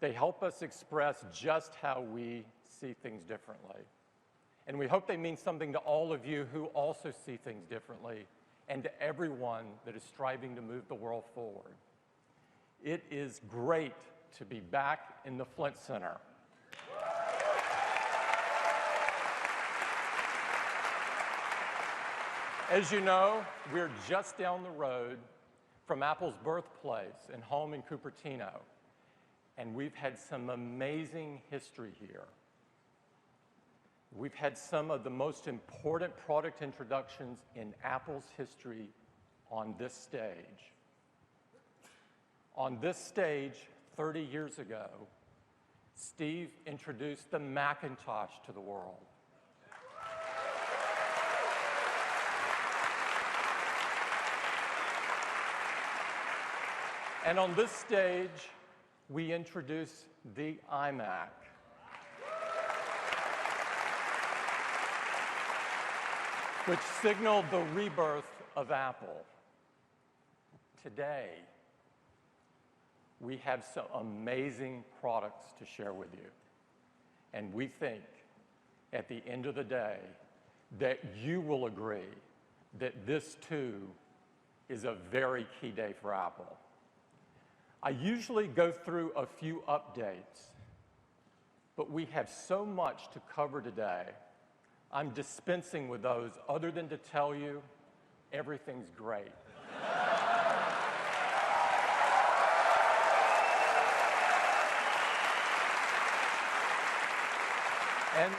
They help us express just how we see things differently. And we hope they mean something to all of you who also see things differently, and to everyone that is striving to move the world forward. It is great to be back in the Flint Center. As you know, we're just down the road from Apple's birthplace and home in Cupertino, and we've had some amazing history here. We've had some of the most important product introductions in Apple's history on this stage. On this stage, 30 years ago, Steve introduced the Macintosh to the world. And on this stage, we introduced the iMac. Which signaled the rebirth of Apple. Today, we have some amazing products to share with you. And we think, at the end of the day, that you will agree that this, too, is a very key day for Apple. I usually go through a few updates, but we have so much to cover today, I'm dispensing with those other than to tell you everything's great. And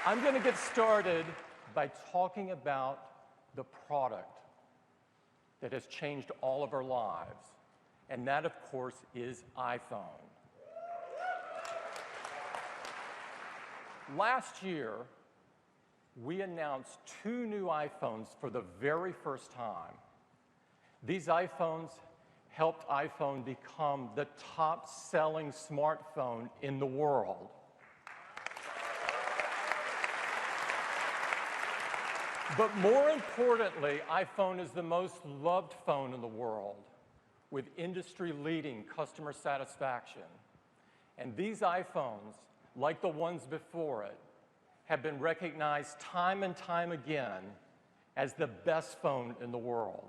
I'm going to get started by talking about the product that has changed all of our lives. And that, of course, is iPhone. Last year, we announced 2 new iPhones for the very first time. These iPhones helped iPhone become the top-selling smartphone in the world. But more importantly, iPhone is the most loved phone in the world, with industry-leading customer satisfaction. And these iPhones, like the ones before it, have been recognized time and time again as the best phone in the world.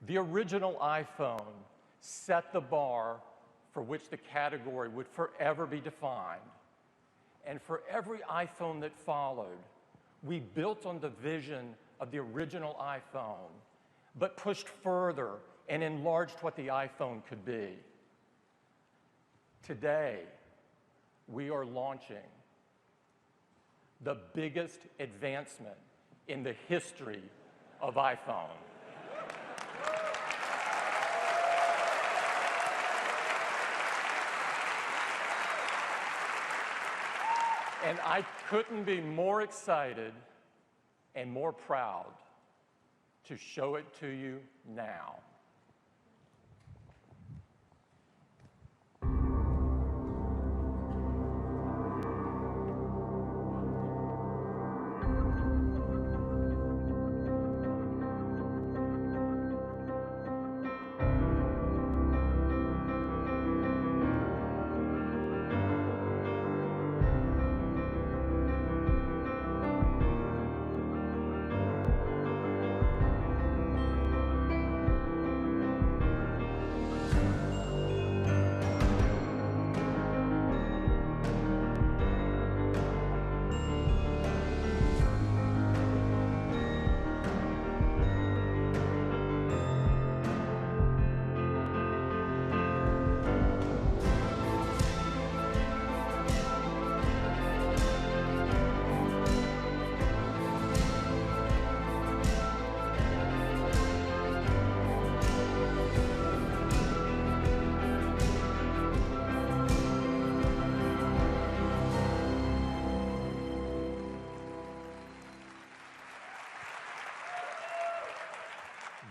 The original iPhone set the bar for which the category would forever be defined. And for every iPhone that followed, we built on the vision of the original iPhone, but pushed further and enlarged what the iPhone could be. Today, we are launching the biggest advancement in the history of iPhone. And I couldn't be more excited and more proud to show it to you now.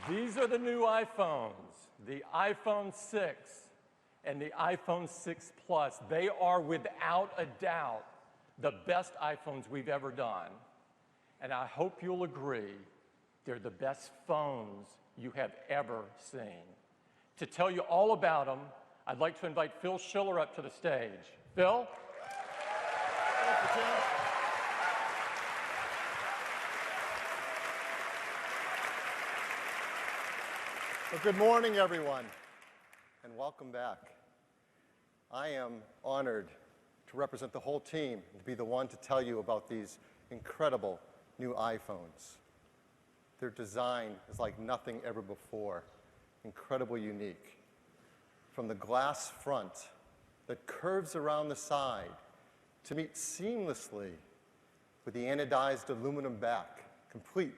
These are the new iPhones, the iPhone 6 and the iPhone 6 Plus. They are, without a doubt, the best iPhones we've ever done. And I hope you'll agree they're the best phones you have ever seen. To tell you all about them, I'd like to invite Phil Schiller up to the stage. Phil? Thank you, Tim. Well, good morning, everyone, and welcome back. I am honored to represent the whole team and to be the one to tell you about these incredible new iPhones. Their design is like nothing ever before, incredibly unique. From the glass front that curves around the side to meet seamlessly with the anodized aluminum back, complete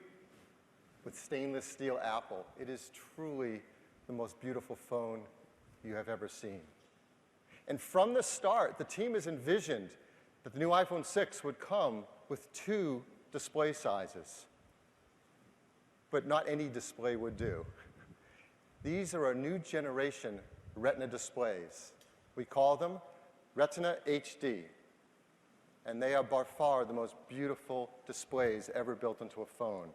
with stainless steel Apple. It is truly the most beautiful phone you have ever seen. And from the start, the team has envisioned that the new iPhone 6 would come with 2 display sizes. But not any display would do. These are our new generation Retina displays. We call them Retina HD. And they are by far the most beautiful displays ever built into a phone.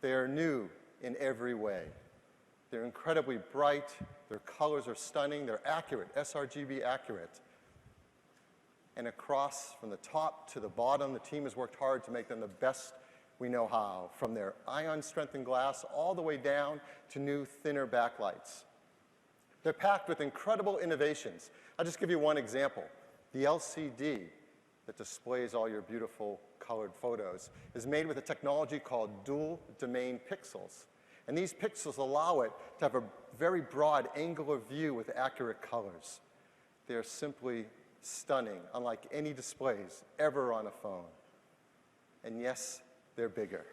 They are new in every way. They're incredibly bright, their colors are stunning, they're accurate, sRGB accurate. And across from the top to the bottom, the team has worked hard to make them the best we know how, from their ion-strengthened glass all the way down to new, thinner backlights. They're packed with incredible innovations. I'll just give you one example. The LCD that displays all your beautiful colored photos is made with a technology called dual domain pixels. And these pixels allow it to have a very broad angular view with accurate colors. They're simply stunning, unlike any displays ever on a phone. And yes, they're bigger.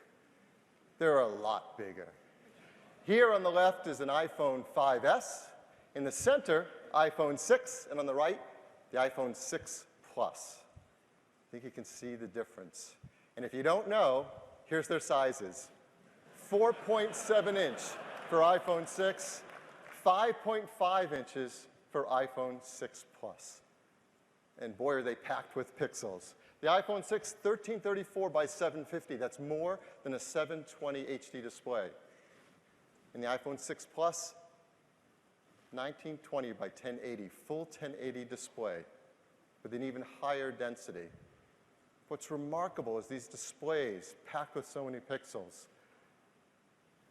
They're a lot bigger. Here on the left is an iPhone 5S. In the center, iPhone 6. And on the right, the iPhone 6 Plus. I think you can see the difference. And if you don't know, here's their sizes. 4.7 inch for iPhone 6, 5.5 inches for iPhone 6 Plus. And boy, are they packed with pixels. The iPhone 6, 1334 by 750. That's more than a 720 HD display. And the iPhone 6 Plus, 1920 by 1080, full 1080 display with an even higher density. What's remarkable is these displays packed with so many pixels.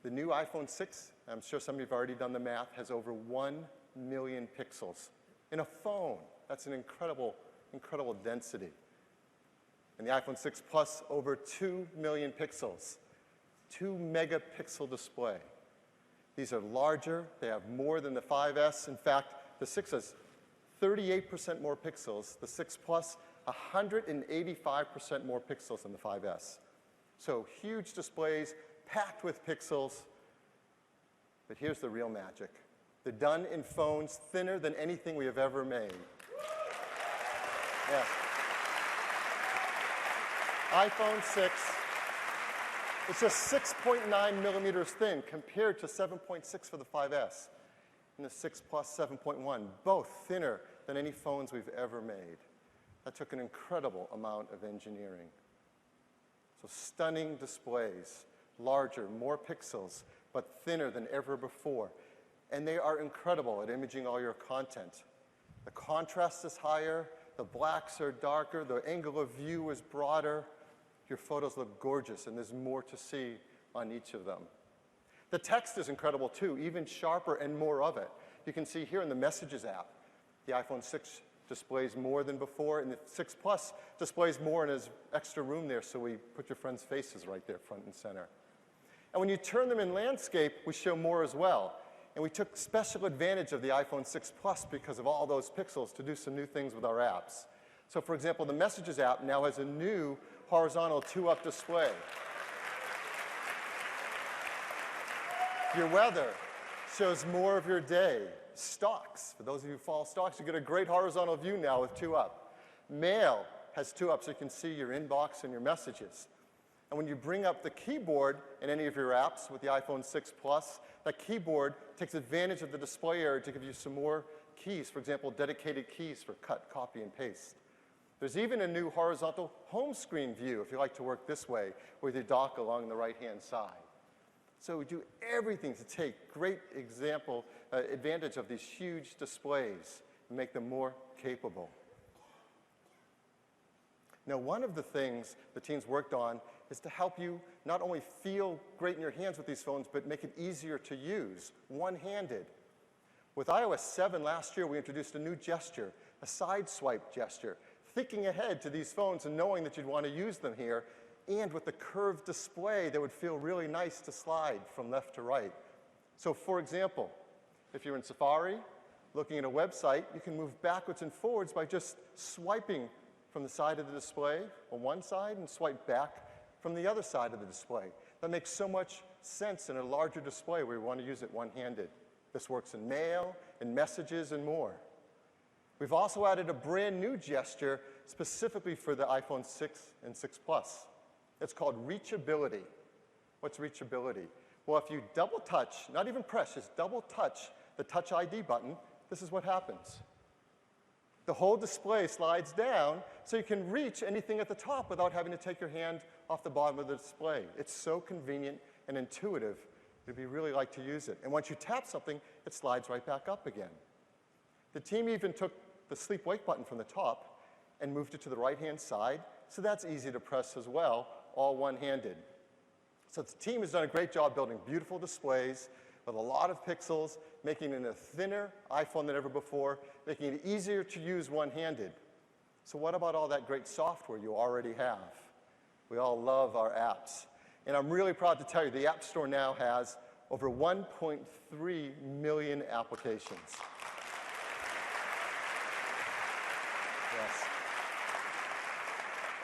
The new iPhone 6, I'm sure some of you have already done the math, has over 1 million pixels. In a phone, that's an incredible, incredible density. And the iPhone 6 Plus, over 2 million pixels. 2 megapixel display. These are larger, they have more than the 5S. In fact, the 6 has 38% more pixels. The 6 Plus, 185% more pixels than the 5S. So huge displays, packed with pixels. But here's the real magic. They're done in phones thinner than anything we have ever made. Yeah. iPhone 6, it's just 6.9 millimeters thin compared to 7.6 for the 5S. And the 6 Plus 7.1, both thinner than any phones we've ever made. That took an incredible amount of engineering. So stunning displays, larger, more pixels, but thinner than ever before. And they are incredible at imaging all your content. The contrast is higher, the blacks are darker, the angle of view is broader. Your photos look gorgeous, and there's more to see on each of them. The text is incredible too, even sharper and more of it. You can see here in the Messages app, the iPhone 6 displays more than before, and the 6 Plus displays more and has extra room there, so we put your friends' faces right there front and center. And when you turn them in landscape, we show more as well. And we took special advantage of the iPhone 6 Plus because of all those pixels to do some new things with our apps. So for example, the Messages app now has a new horizontal 2-up display. Your weather shows more of your day. Stocks, for those of you who follow stocks, you get a great horizontal view now with 2-up. Mail has 2-up so you can see your inbox and your messages. And when you bring up the keyboard in any of your apps with the iPhone 6 Plus, that keyboard takes advantage of the display area to give you some more keys. For example, dedicated keys for cut, copy, and paste. There's even a new horizontal home screen view if you like to work this way with your dock along the right-hand side. So we do everything to take great advantage of these huge displays and make them more capable. Now, one of the things the teams worked on is to help you not only feel great in your hands with these phones, but make it easier to use, one-handed. With iOS 7 last year, we introduced a new gesture, a side swipe gesture, thinking ahead to these phones and knowing that you'd want to use them here, and with the curved display that would feel really nice to slide from left to right. So for example, if you're in Safari, looking at a website, you can move backwards and forwards by just swiping from the side of the display on one side and swipe back from the other side of the display. That makes so much sense in a larger display where you want to use it one-handed. This works in mail, in messages, and more. We've also added a brand new gesture specifically for the iPhone 6 and 6 Plus. It's called reachability. What's reachability? Well, if you double touch, not even press, just double touch the Touch ID button, this is what happens. The whole display slides down so you can reach anything at the top without having to take your hand off the bottom of the display. It's so convenient and intuitive. It'd be really like to use it. And once you tap something, it slides right back up again. The team even took the sleep-wake button from the top and moved it to the right-hand side, so that's easy to press as well, all one-handed. So the team has done a great job building beautiful displays with a lot of pixels, making it a thinner iPhone than ever before, making it easier to use one-handed. So what about all that great software you already have? We all love our apps. And I'm really proud to tell you the App Store now has over 1.3 million applications. Yes.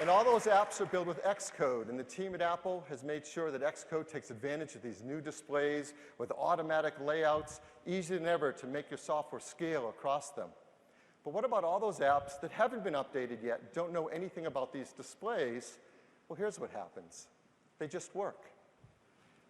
And all those apps are built with Xcode, and the team at Apple has made sure that Xcode takes advantage of these new displays with automatic layouts, easier than ever to make your software scale across them. But what about all those apps that haven't been updated yet, don't know anything about these displays? Well, here's what happens. They just work.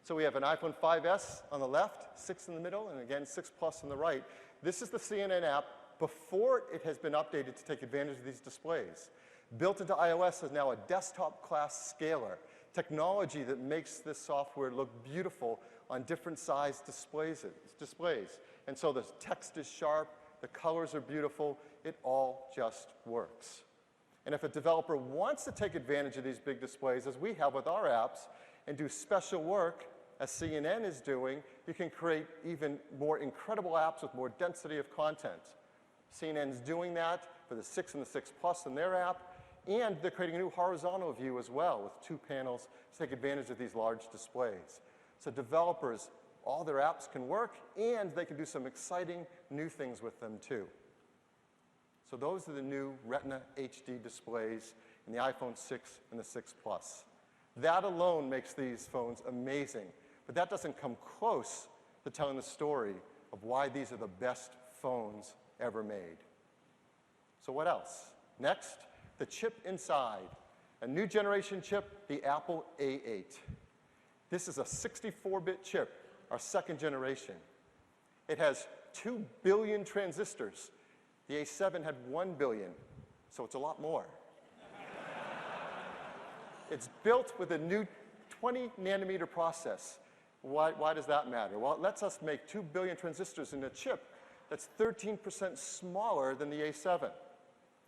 So we have an iPhone 5S on the left, 6 in the middle, and again, 6 Plus on the right. This is the CNN app before it has been updated to take advantage of these displays. Built into iOS is now a desktop-class scaler, technology that makes this software look beautiful on different size displays. And so the text is sharp, the colors are beautiful, it all just works. And if a developer wants to take advantage of these big displays, as we have with our apps, and do special work, as CNN is doing, you can create even more incredible apps with more density of content. CNN's doing that for the 6 and the 6 Plus in their app, and they're creating a new horizontal view as well with 2 panels to take advantage of these large displays. So developers, all their apps can work, and they can do some exciting new things with them too. So those are the new Retina HD displays in the iPhone 6 and the 6 Plus. That alone makes these phones amazing, but that doesn't come close to telling the story of why these are the best phones ever made. So what else? Next, the chip inside. A new generation chip, the Apple A8. This is a 64-bit chip, our second generation. It has 2 billion transistors. The A7 had 1 billion, so it's a lot more. It's built with a new 20-nanometer process. Why does that matter? Well, it lets us make 2 billion transistors in a chip that's 13% smaller than the A7.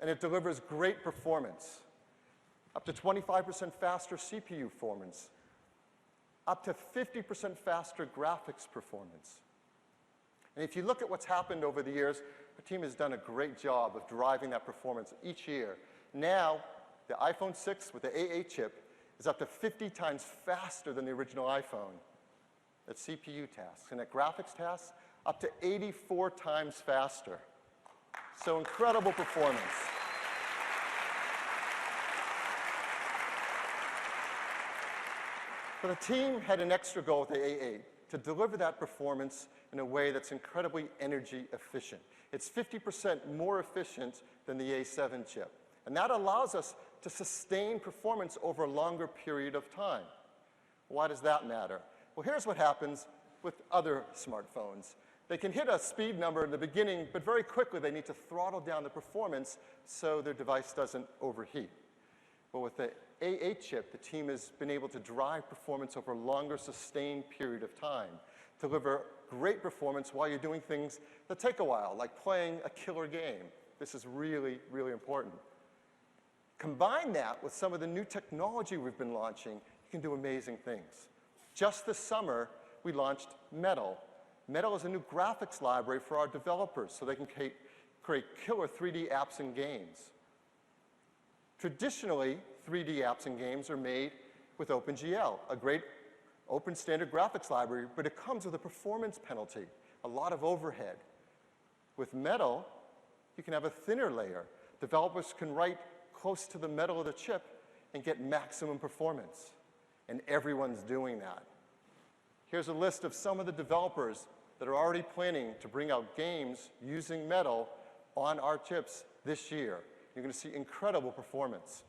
And it delivers great performance, up to 25% faster CPU performance, up to 50% faster graphics performance. And if you look at what's happened over the years, our team has done a great job of driving that performance each year. Now, the iPhone 6 with the A8 chip is up to 50 times faster than the original iPhone at CPU tasks. And at graphics tasks, up to 84 times faster. So incredible performance. But the team had an extra goal with the A8, to deliver that performance in a way that's incredibly energy efficient. It's 50% more efficient than the A7 chip. And that allows us to sustain performance over a longer period of time. Why does that matter? Well, here's what happens with other smartphones. They can hit a speed number in the beginning, but very quickly they need to throttle down the performance so their device doesn't overheat. But with the A8 chip, the team has been able to drive performance over a longer, sustained period of time, deliver great performance while you're doing things that take a while, like playing a killer game. This is really, really important. Combine that with some of the new technology we've been launching, you can do amazing things. Just this summer, we launched Metal. Metal is a new graphics library for our developers so they can create killer 3D apps and games. Traditionally, 3D apps and games are made with OpenGL, a great open standard graphics library, but it comes with a performance penalty, a lot of overhead. With Metal, you can have a thinner layer. Developers can write close to the metal of the chip and get maximum performance. And everyone's doing that. Here's a list of some of the developers that are already planning to bring out games using Metal on our chips this year. You're going to see incredible performance.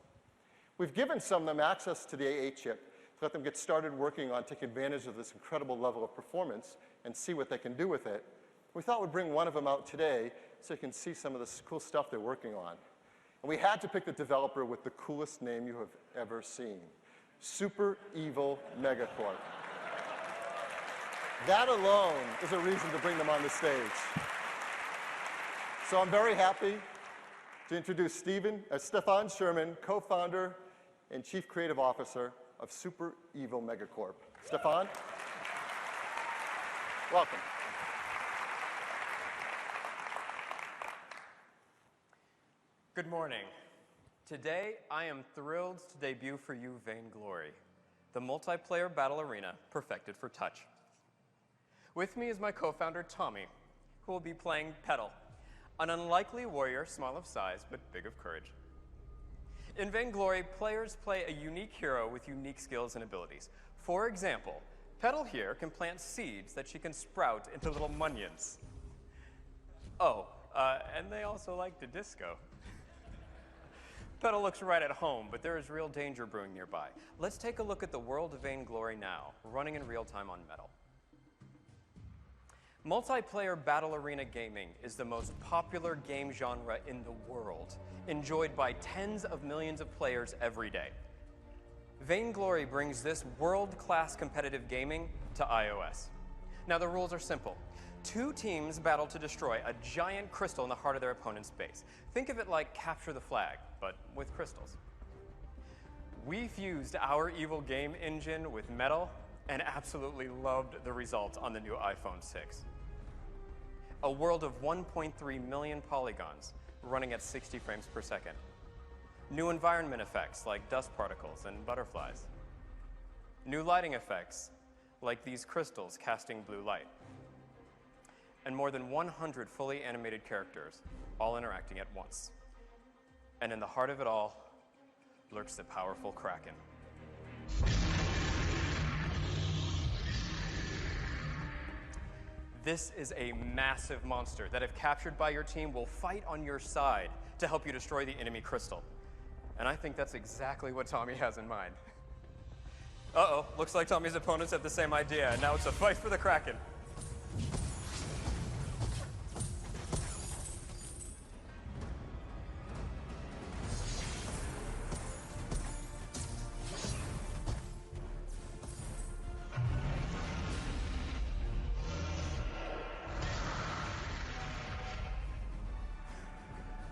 We've given some of them access to the A8 chip to let them get started working on taking advantage of this incredible level of performance and see what they can do with it. We thought we'd bring one of them out today so you can see some of the cool stuff they're working on. And we had to pick the developer with the coolest name you have ever seen, Super Evil Megacorp. That alone is a reason to bring them on the stage. So I'm very happy to introduce Stefan Sherman, co-founder and chief creative officer of Super Evil Megacorp. Stefan, welcome. Good morning. Today, I am thrilled to debut for you Vainglory, the multiplayer battle arena perfected for touch. With me is my co-founder, Tommy, who will be playing Petal, an unlikely warrior small of size but big of courage. In Vainglory, players play a unique hero with unique skills and abilities. For example, Petal here can plant seeds that she can sprout into little munions. Oh, and they also like to disco. Petal looks right at home, but there is real danger brewing nearby. Let's take a look at the world of Vainglory now, running in real time on Metal. Multiplayer battle arena gaming is the most popular game genre in the world, enjoyed by tens of millions of players every day. Vainglory brings this world-class competitive gaming to iOS. Now the rules are simple. Two teams battle to destroy a giant crystal in the heart of their opponent's base. Think of it like Capture the Flag, but with crystals. We fused our evil game engine with Metal and absolutely loved the result on the new iPhone 6. A world of 1.3 million polygons running at 60 frames per second. New environment effects like dust particles and butterflies. New lighting effects like these crystals casting blue light. And more than 100 fully animated characters, all interacting at once. And in the heart of it all lurks the powerful Kraken. This is a massive monster that, if captured by your team, will fight on your side to help you destroy the enemy crystal. And I think that's exactly what Tommy has in mind. Uh-oh, looks like Tommy's opponents have the same idea, and now it's a fight for the Kraken.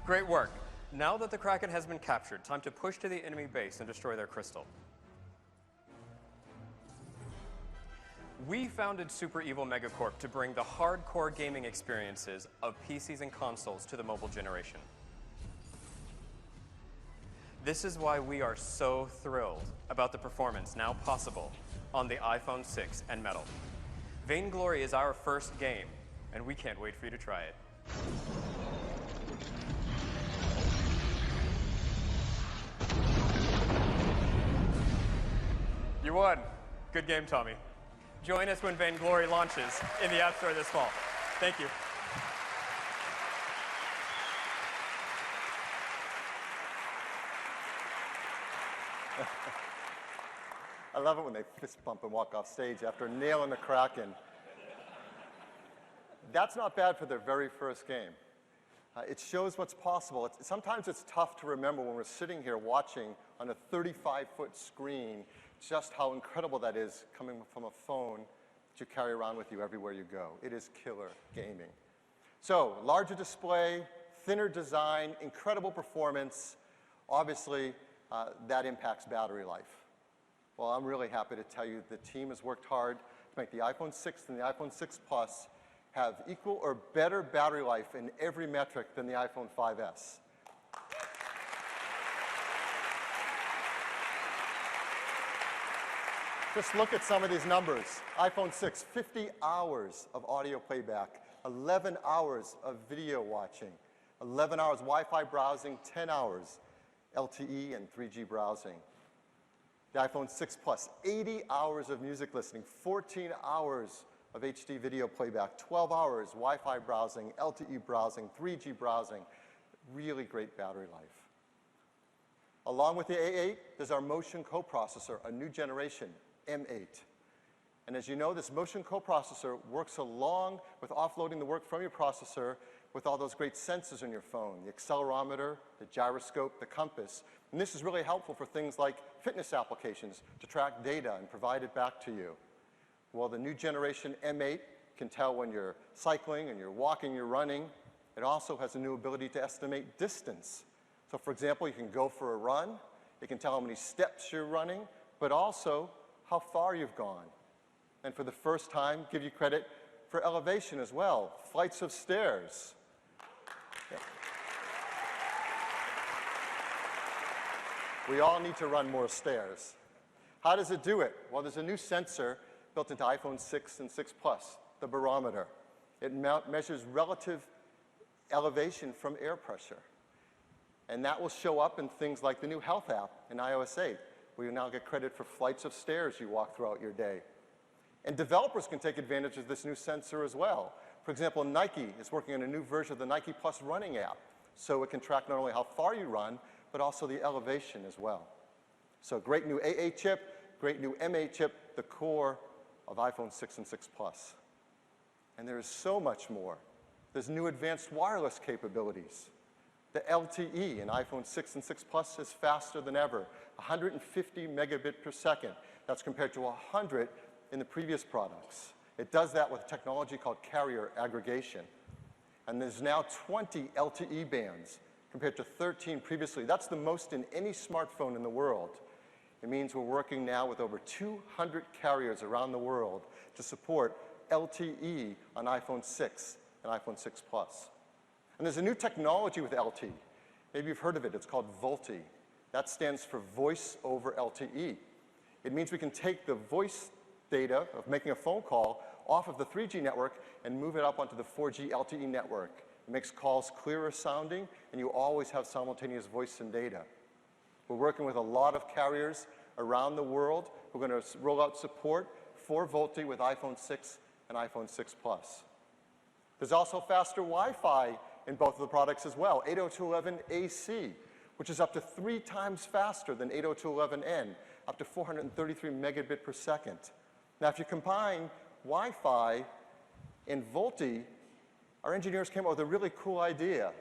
Great work. Now that the Kraken has been captured, time to push to the enemy base and destroy their crystal. We founded Super Evil Megacorp to bring the hardcore gaming experiences of PCs and consoles to the mobile generation. This is why we are so thrilled about the performance now possible on the iPhone 6 and Metal. Vainglory is our first game, and we can't wait for you to try it. You won. Good game, Tommy. Join us when Vainglory launches in the App Store this fall. Thank you. I love it when they fist bump and walk off stage after nailing the Kraken. That's not bad for their very first game. It shows what's possible. Sometimes it's tough to remember when we're sitting here watching on a 35-foot screen just how incredible that is coming from a phone that you carry around with you everywhere you go. It is killer gaming. So, larger display, thinner design, incredible performance. Obviously, that impacts battery life. Well, I'm really happy to tell you the team has worked hard to make the iPhone 6 and the iPhone 6 Plus have equal or better battery life in every metric than the iPhone 5S. Just look at some of these numbers. iPhone 6, 50 hours of audio playback, 11 hours of video watching, 11 hours Wi-Fi browsing, 10 hours LTE and 3G browsing. The iPhone 6 Plus, 80 hours of music listening, 14 hours of HD video playback, 12 hours Wi-Fi browsing, LTE browsing, 3G browsing. Really great battery life. Along with the A8, there's our motion coprocessor, a new generation, M8. And as you know, this motion coprocessor works along with offloading the work from your processor with all those great sensors in your phone, the accelerometer, the gyroscope, the compass. And this is really helpful for things like fitness applications to track data and provide it back to you. Well, the new generation M8 can tell when you're cycling and you're walking, you're running. It also has a new ability to estimate distance. So for example, you can go for a run. It can tell how many steps you're running, but also how far you've gone. And for the first time, give you credit for elevation as well, flights of stairs. We all need to run more stairs. How does it do it? Well, there's a new sensor built into iPhone 6 and 6 Plus, the barometer. It measures relative elevation from air pressure. And that will show up in things like the new Health app in iOS 8, where you now get credit for flights of stairs you walk throughout your day. And developers can take advantage of this new sensor as well. For example, Nike is working on a new version of the Nike Plus running app, so it can track not only how far you run, but also the elevation as well. So great new A8 chip, great new M8 chip, the core of iPhone 6 and 6 Plus. And there is so much more. There's new advanced wireless capabilities. The LTE in iPhone 6 and 6 Plus is faster than ever, 150 megabit per second. That's compared to 100 in the previous products. It does that with technology called carrier aggregation. And there's now 20 LTE bands compared to 13 previously. That's the most in any smartphone in the world. It means we're working now with over 200 carriers around the world to support LTE on iPhone 6 and iPhone 6 Plus. And there's a new technology with LTE. Maybe you've heard of it. It's called VoLTE. That stands for Voice over LTE. It means we can take the voice data of making a phone call off of the 3G network and move it up onto the 4G LTE network. It makes calls clearer sounding, and you always have simultaneous voice and data. We're working with a lot of carriers around the world. We're going to roll out support for VoLTE with iPhone 6 and iPhone 6 Plus. There's also faster Wi-Fi in both of the products as well, 802.11ac, which is up to 3 times faster than 802.11n, up to 433 megabit per second. Now, if you combine Wi-Fi and VoLTE, our engineers came up with a really cool idea,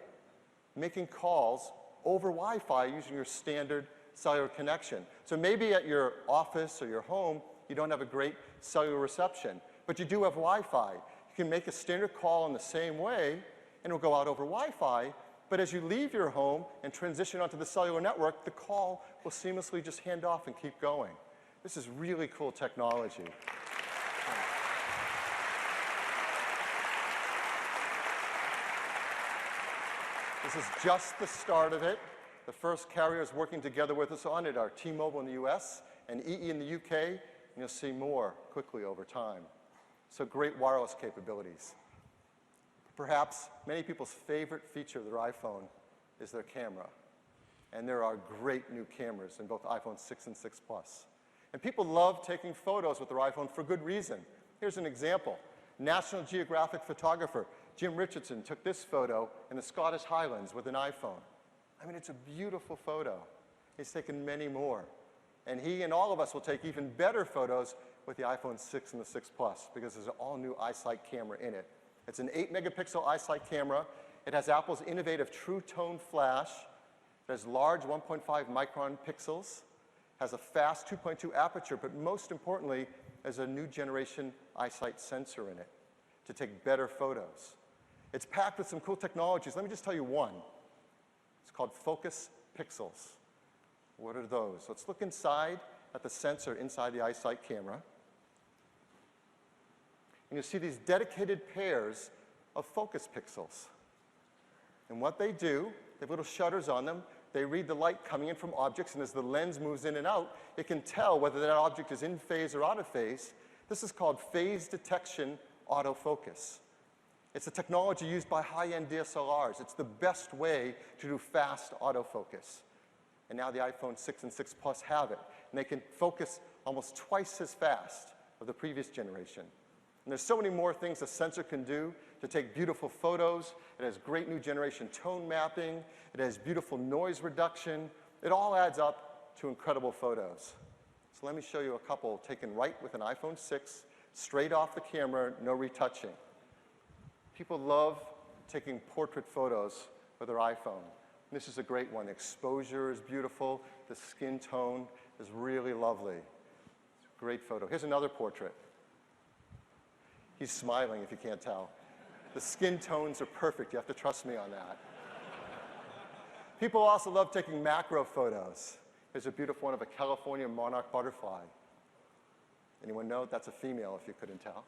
making calls over Wi-Fi using your standard cellular connection. So maybe at your office or your home, you don't have a great cellular reception, but you do have Wi-Fi. You can make a standard call in the same way, and it'll go out over Wi-Fi, but as you leave your home and transition onto the cellular network, the call will seamlessly just hand off and keep going. This is really cool technology. This is just the start of it. The first carriers working together with us on it are T-Mobile in the US and EE in the UK, and you'll see more quickly over time. So great wireless capabilities. Perhaps many people's favorite feature of their iPhone is their camera. And there are great new cameras in both iPhone 6 and 6 Plus. And people love taking photos with their iPhone for good reason. Here's an example. National Geographic photographer Jim Richardson took this photo in the Scottish Highlands with an iPhone. I mean, it's a beautiful photo. He's taken many more. And he and all of us will take even better photos with the iPhone 6 and the 6 Plus because there's an all-new iSight camera in it. It's an 8-megapixel iSight camera. It has Apple's innovative True Tone flash. It has large 1.5 micron pixels, has a fast 2.2 aperture, but most importantly, has a new generation eyesight sensor in it to take better photos. It's packed with some cool technologies. Let me just tell you one. It's called Focus Pixels. What are those? Let's look inside at the sensor inside the eyesight camera. And you'll see these dedicated pairs of focus pixels. And what they do, they have little shutters on them. They read the light coming in from objects, and as the lens moves in and out, it can tell whether that object is in phase or out of phase. This is called phase detection autofocus. It's a technology used by high-end DSLRs. It's the best way to do fast autofocus. And now the iPhone 6 and 6 Plus have it. And they can focus almost twice as fast of the previous generation. And there's so many more things a sensor can do to take beautiful photos. It has great new generation tone mapping. It has beautiful noise reduction. It all adds up to incredible photos. So let me show you a couple taken right with an iPhone 6, straight off the camera, no retouching. People love taking portrait photos with their iPhone. And this is a great one. Exposure is beautiful. The skin tone is really lovely. Great photo. Here's another portrait. He's smiling if you can't tell. The skin tones are perfect. You have to trust me on that. People also love taking macro photos. Here's a beautiful one of a California monarch butterfly. Anyone know? That's a female, if you couldn't tell.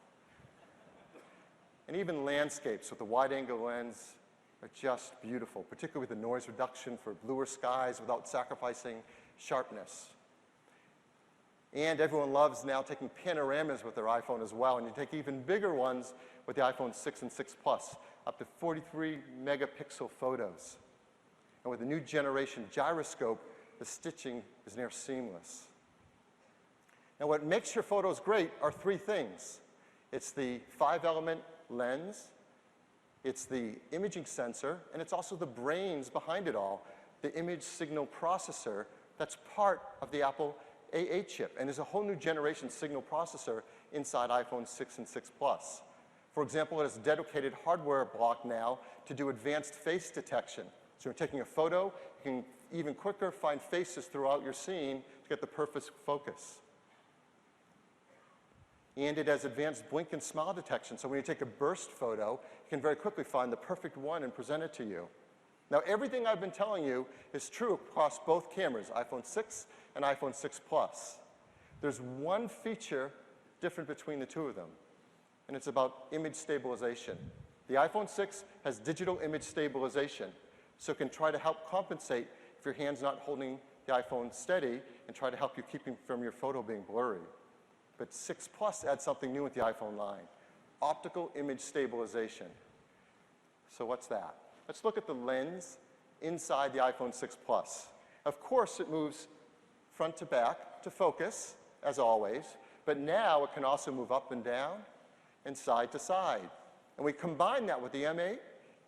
And even landscapes with the wide-angle lens are just beautiful, particularly with the noise reduction for bluer skies without sacrificing sharpness. And everyone loves now taking panoramas with their iPhone as well, and you take even bigger ones with the iPhone 6 and 6 Plus, up to 43 megapixel photos. And with the new generation gyroscope, the stitching is near seamless. Now what makes your photos great are three things. It's the 5-element lens, it's the imaging sensor, and it's also the brains behind it all, the image signal processor that's part of the Apple A8 chip. And there's a whole new generation signal processor inside iPhone 6 and 6 Plus. For example, it has a dedicated hardware block now to do advanced face detection. So you're taking a photo, you can even quicker find faces throughout your scene to get the perfect focus. And it has advanced blink and smile detection. So when you take a burst photo, you can very quickly find the perfect one and present it to you. Now, everything I've been telling you is true across both cameras, iPhone 6 and iPhone 6 Plus. There's one feature different between the two of them, and it's about image stabilization. The iPhone 6 has digital image stabilization, so it can try to help compensate if your hand's not holding the iPhone steady and try to help you keep from your photo being blurry. But 6 Plus adds something new with the iPhone line, optical image stabilization. So what's that? Let's look at the lens inside the iPhone 6 Plus. Of course, it moves front to back to focus, as always, but now it can also move up and down and side to side. And we combine that with the M8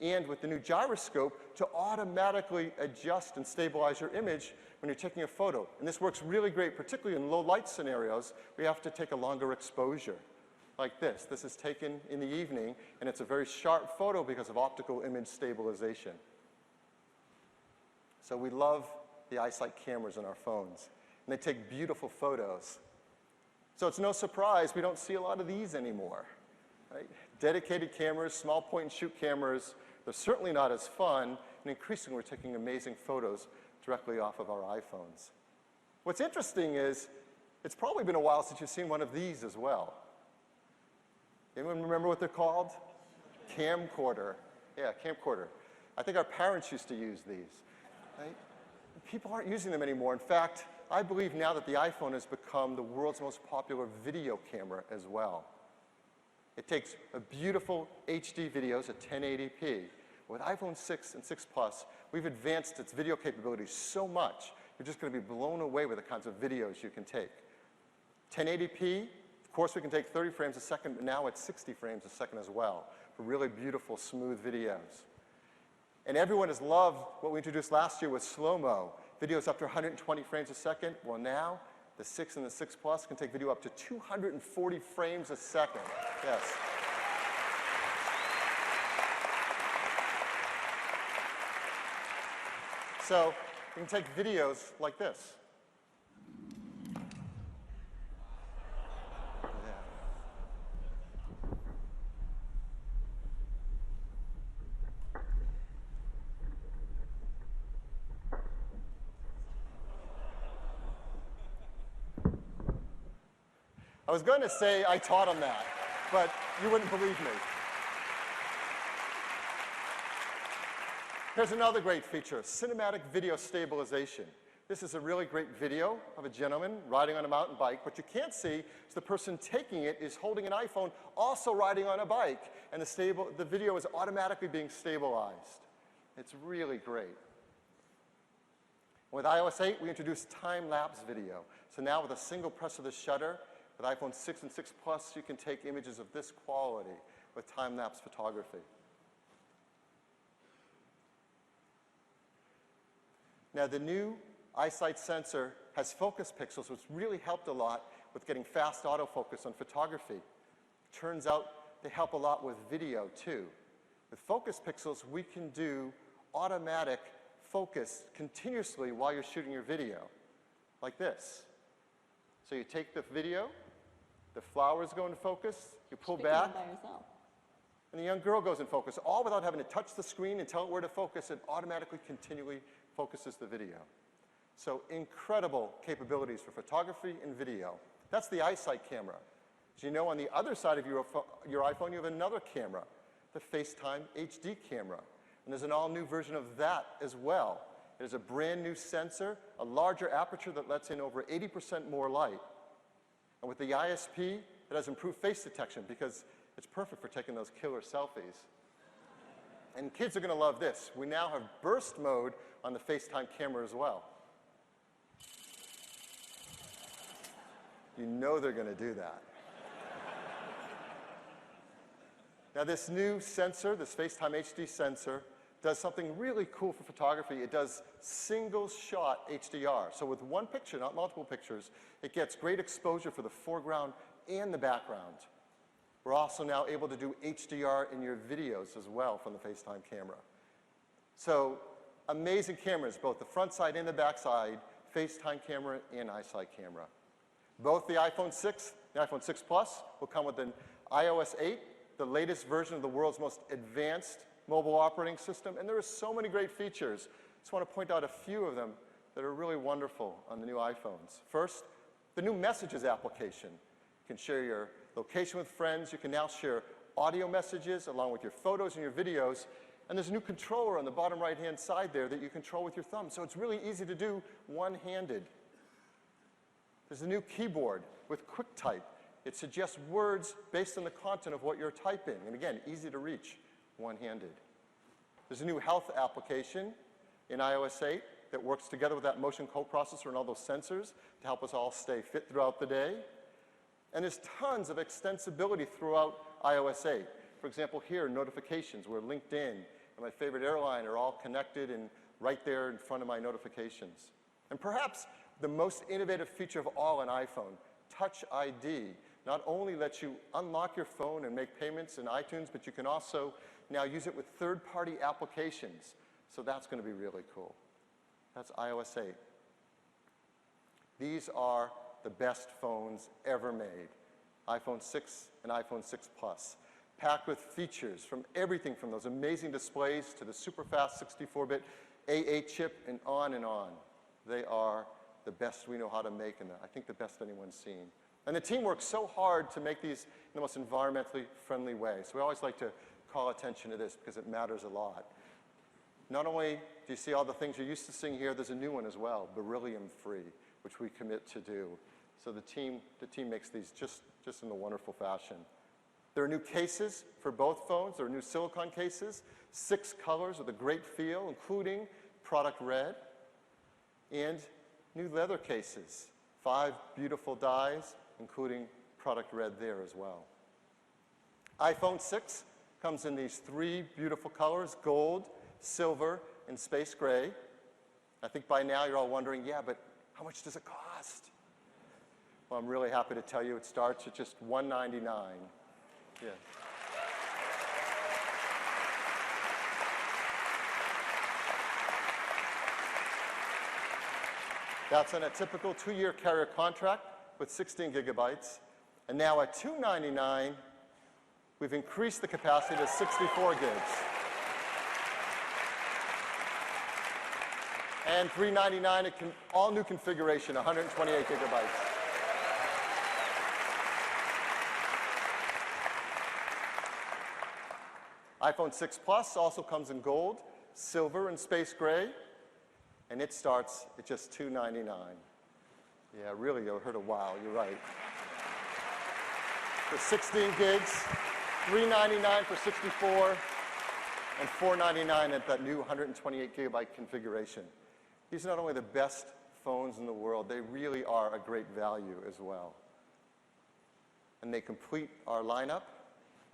and with the new gyroscope to automatically adjust and stabilize your image when you're taking a photo. And this works really great, particularly in low light scenarios where you have to take a longer exposure. Like this. This is taken in the evening, and it's a very sharp photo because of optical image stabilization. So we love the eyesight cameras in our phones, and they take beautiful photos. So it's no surprise we don't see a lot of these anymore. Right? Dedicated cameras, small point-and-shoot cameras, they're certainly not as fun, and increasingly we're taking amazing photos directly off of our iPhones. What's interesting is it's probably been a while since you've seen one of these as well. Anyone remember what they're called? Camcorder. Yeah, camcorder. I think our parents used to use these. Right? People aren't using them anymore. In fact, I believe now that the iPhone has become the world's most popular video camera as well. It takes a beautiful HD videos at 1080p. With iPhone 6 and 6 Plus, we've advanced its video capabilities so much, you're just going to be blown away with the kinds of videos you can take. 1080p, of course we can take 30 frames a second, but now it's 60 frames a second as well for really beautiful, smooth videos. And everyone has loved what we introduced last year with slow-mo, videos up to 120 frames a second. Well now, the 6 and the 6 Plus can take video up to 240 frames a second. Yes. So you can take videos like this. I was going to say I taught him that, but you wouldn't believe me. Here's another great feature, cinematic video stabilization. This is a really great video of a gentleman riding on a mountain bike. What you can't see is the person taking it is holding an iPhone, also riding on a bike, and the video is automatically being stabilized. It's really great. With iOS 8, we introduced time-lapse video. So now with a single press of the shutter, with iPhone 6 and 6 Plus, you can take images of this quality with time-lapse photography. Now, the new iSight sensor has focus pixels, which really helped a lot with getting fast autofocus on photography. Turns out they help a lot with video, too. With focus pixels, we can do automatic focus continuously while you're shooting your video, like this. So you take the video, the flowers go into focus, you pull back, by yourself. and the young girl goes in focus, all without having to touch the screen and tell it where to focus. It automatically, continually focuses the video. So incredible capabilities for photography and video. That's the iSight camera. As you know, on the other side of your iPhone, you have another camera, the FaceTime HD camera. And there's an all-new version of that as well. It is a brand new sensor, a larger aperture that lets in over 80% more light. And with the ISP, it has improved face detection because it's perfect for taking those killer selfies. And kids are going to love this. We now have burst mode on the FaceTime camera as well. You know they're going to do that. Now this new sensor, this FaceTime HD sensor, does something really cool for photography. It does single shot HDR. So with one picture, not multiple pictures, it gets great exposure for the foreground and the background. We're also now able to do HDR in your videos as well from the FaceTime camera. So amazing cameras, both the front side and the back side, FaceTime camera and iSight camera. Both the iPhone 6 and the iPhone 6 Plus will come with an iOS 8, the latest version of the world's most advanced mobile operating system, and there are so many great features. I just want to point out a few of them that are really wonderful on the new iPhones. First, the new Messages application. You can share your location with friends. You can now share audio messages along with your photos and your videos. And there's a new controller on the bottom right-hand side there that you control with your thumb. So it's really easy to do one-handed. There's a new keyboard with QuickType. It suggests words based on the content of what you're typing. And again, easy to reach one-handed. There's a new health application in iOS 8 that works together with that motion coprocessor and all those sensors to help us all stay fit throughout the day. And there's tons of extensibility throughout iOS 8. For example, here, notifications, where LinkedIn and my favorite airline are all connected and right there in front of my notifications. And perhaps the most innovative feature of all in iPhone, Touch ID, not only lets you unlock your phone and make payments in iTunes, but you can also now use it with third-party applications. So that's going to be really cool. That's iOS 8. These are the best phones ever made. iPhone 6 and iPhone 6 Plus, packed with features from everything from those amazing displays to the super fast 64-bit A8 chip and on and on. They are the best we know how to make, and I think the best anyone's seen. And the team works so hard to make these in the most environmentally friendly way. So we always like to call attention to this because it matters a lot. Not only do you see all the things you're used to seeing here, there's a new one as well, beryllium-free, which we commit to do. So the team makes these just in a wonderful fashion. There are new cases for both phones. There are new silicone cases, 6 colors with a great feel, including product red, and new leather cases, 5 beautiful dyes, including product red there as well. iPhone 6 comes in these 3 beautiful colors, gold, silver, and space gray. I think by now you're all wondering, yeah, but how much does it cost? Well, I'm really happy to tell you it starts at just $199. Yeah. That's on a typical 2-year carrier contract with 16 gigabytes. And now at $299, we've increased the capacity to 64 gigs. And $399, all new configuration, 128 gigabytes. iPhone 6 Plus also comes in gold, silver, and space gray, and it starts at just $299. Yeah, really, you heard a wow, you're right. For 16 gigs, $399 for 64, and $499 at that new 128 gigabyte configuration. These are not only the best phones in the world, they really are a great value as well. And they complete our lineup.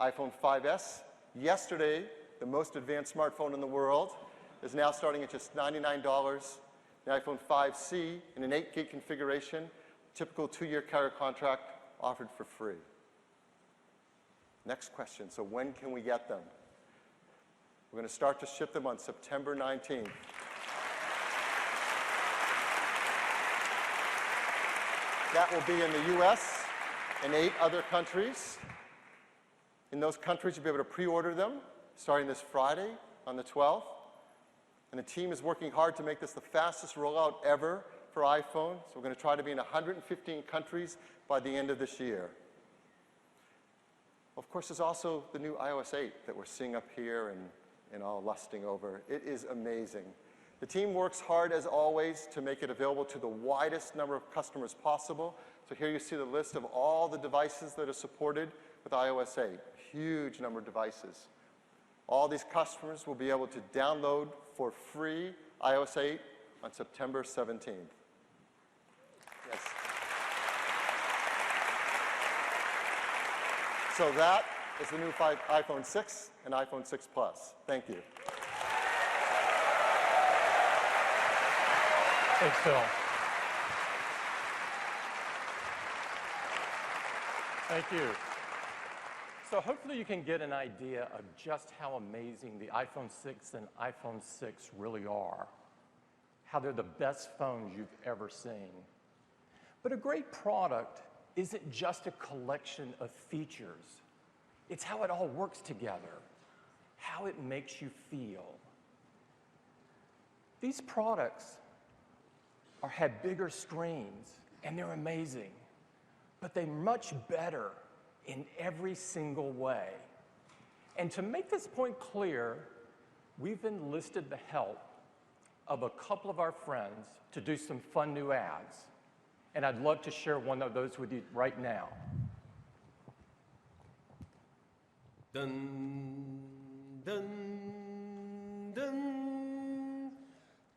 iPhone 5S, yesterday, the most advanced smartphone in the world, is now starting at just $99. The iPhone 5C in an 8 gig configuration, typical 2-year carrier contract offered for free. Next question, so when can we get them? We're going to start to ship them on September 19th. That will be in the US and 8 other countries. In those countries, you'll be able to pre-order them starting this Friday on the 12th. And the team is working hard to make this the fastest rollout ever for iPhone. So we're going to try to be in 115 countries by the end of this year. Of course, there's also the new iOS 8 that we're seeing up here and all lusting over. It is amazing. The team works hard, as always, to make it available to the widest number of customers possible. So here you see the list of all the devices that are supported with iOS 8. Huge number of devices. All these customers will be able to download for free iOS 8 on September 17th. Yes. So that is the new iPhone 6 and iPhone 6 Plus. Thank you. Thanks, Phil. Thank you. So hopefully you can get an idea of just how amazing the iPhone 6 and iPhone 6 really are, how they're the best phones you've ever seen. But a great product isn't just a collection of features. It's how it all works together, how it makes you feel. These products have bigger screens, and they're amazing, but they're much better in every single way. And to make this point clear, we've enlisted the help of a couple of our friends to do some fun new ads. And I'd love to share one of those with you right now. Dun, dun, dun,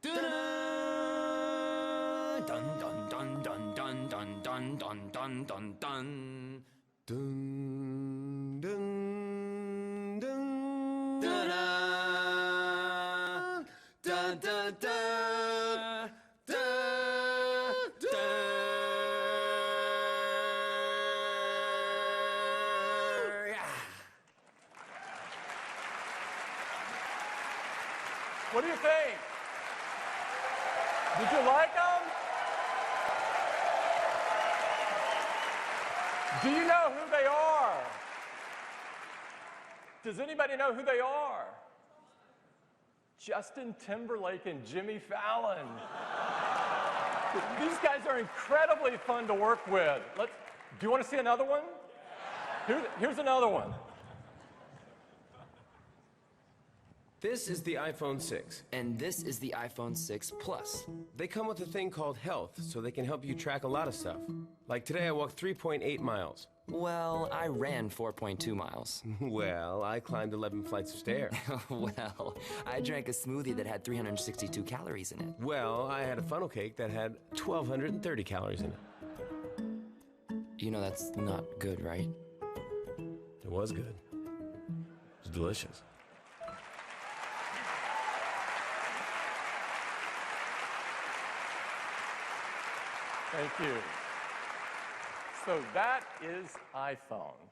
dun. Dun dun dun dun dun dun dun dun dun dun dun dun dun dun da da da da What do you think? Did you like them? Do you know who they are? Does anybody know who they are? Justin Timberlake and Jimmy Fallon. These guys are incredibly fun to work with. Do you want to see another one? Here's another one. This is the iPhone 6. And this is the iPhone 6 Plus. They come with a thing called Health, so they can help you track a lot of stuff. Like today I walked 3.8 miles. Well, I ran 4.2 miles. Well, I climbed 11 flights of stairs. Well, I drank a smoothie that had 362 calories in it. Well, I had a funnel cake that had 1,230 calories in it. You know that's not good, right? It was good. It was delicious. Thank you. So that is iPhone.